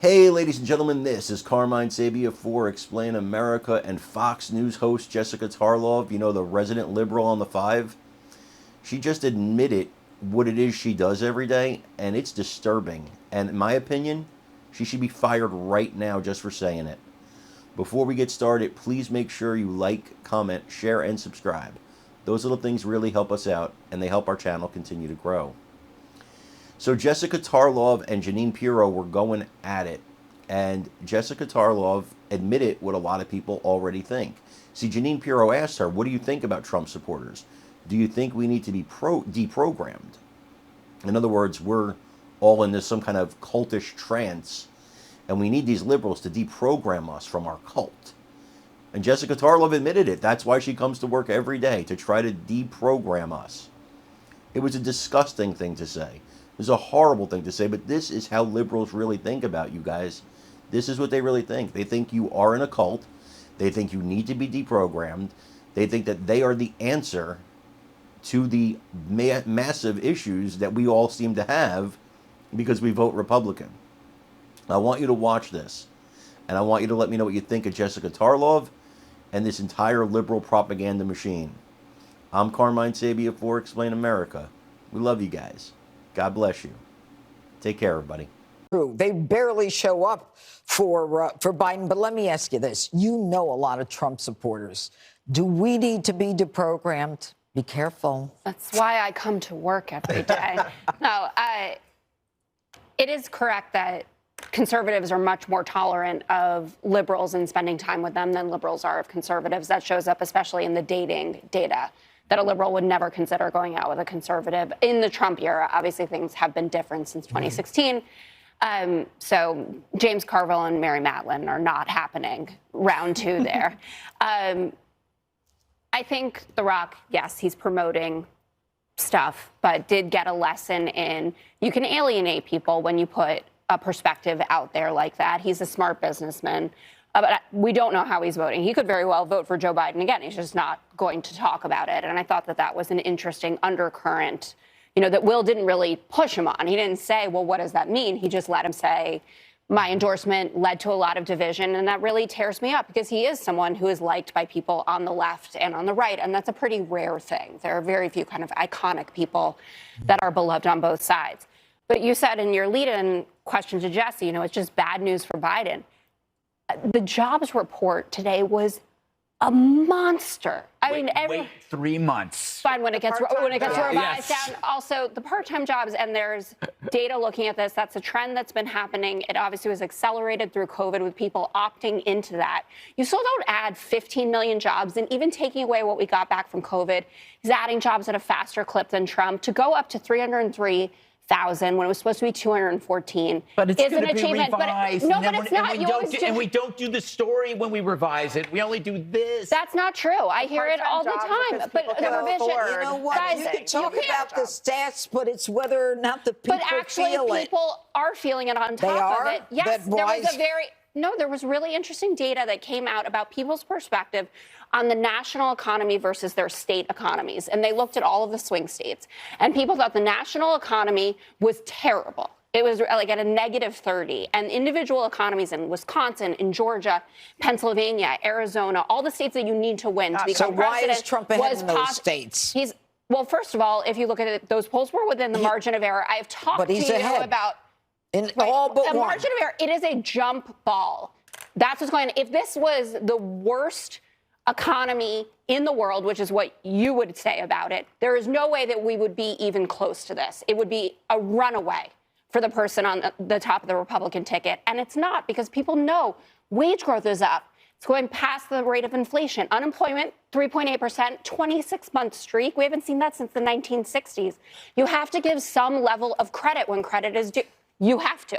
Hey, ladies and gentlemen, this is Carmine Sabia for Explain America and Fox News host Jessica Tarlov, the resident liberal on the Five. She just admitted what it is she does every day, and it's disturbing. And in my opinion, she should be fired right now just for saying it. Before we get started, please make sure you like, comment, share, and subscribe. Those little things really help us out, and they help our channel continue to grow. So Jessica Tarlov and Jeanine Pirro were going at it. And Jessica Tarlov admitted what a lot of people already think. See, Jeanine Pirro asked her, what do you think about Trump supporters? Do you think we need to be deprogrammed? In other words, we're all in this some kind of cultish trance, and we need these liberals to deprogram us from our cult. And Jessica Tarlov admitted it. That's why she comes to work every day, to try to deprogram us. It was a disgusting thing to say. It was a horrible thing to say, but this is how liberals really think about you guys. This is what they really think. They think you are in a cult. They think you need to be deprogrammed. They think that they are the answer to the massive issues that we all seem to have because we vote Republican. I want you to watch this, and I want you to let me know what you think of Jessica Tarlov and this entire liberal propaganda machine. I'm Carmine Sabia for Explain America. We love you guys. God bless you. Take care, everybody. They barely show up for Biden. But let me ask you this. You know a lot of Trump supporters. Do we need to be deprogrammed? Be careful. That's why I come to work every day. No, it is correct that conservatives are much more tolerant of liberals and spending time with them than liberals are of conservatives. That shows up especially in the dating data, that a liberal would never consider going out with a conservative. In the Trump era, obviously things have been different since 2016. So James Carville and Mary Matlin are not happening. Round two there. I think The Rock, yes, he's promoting stuff, but did get a lesson in you can alienate people when you put a perspective out there like that. He's a smart businessman. But we don't know how he's voting. He could very well vote for Joe Biden again. He's just not going to talk about it. And I thought that that was an interesting undercurrent, that Will didn't really push him on. He didn't say, well, what does that mean? He just let him say, my endorsement led to a lot of division. And that really tears me up because he is someone who is liked by people on the left and on the right. And that's a pretty rare thing. There are very few kind of iconic people that are beloved on both sides. But you said in your lead-in question to Jesse, it's just bad news for Biden. The jobs report today was a monster. Wait 3 months. Fine when it gets revised down. Also, the part-time jobs, and there's data looking at this. That's a trend that's been happening. It obviously was accelerated through COVID with people opting into that. You still don't add 15 million jobs, and even taking away what we got back from COVID, he's adding jobs at a faster clip than Trump to go up to 303,000 when it was supposed to be 214. But it's going to be revised. But it's not. And we don't do the story when we revise it. We only do this. That's not true. I hear it all the time. But the revision, you know what? guys, you can talk about the stats, but it's whether or not the people feel it. People are feeling it on top of it. Yes, there was really interesting data that came out about people's perspective on the national economy versus their state economies. And they looked at all of the swing states. And people thought the national economy was terrible. It was like at a negative 30. And individual economies in Wisconsin, in Georgia, Pennsylvania, Arizona, all the states that you need to win to become president. So why is Trump ahead in those states? Well, first of all, if you look at it, those polls were within the margin of error. I have talked to you about... In all but the one. Margin of error, it is a jump ball. That's what's going on. If this was the worst economy in the world, which is what you would say about it, there is no way that we would be even close to this. It would be a runaway for the person on the top of the Republican ticket. And it's not, because people know wage growth is up. It's going past the rate of inflation. Unemployment, 3.8%, 26-month streak. We haven't seen that since the 1960s. You have to give some level of credit when credit is due. You have to.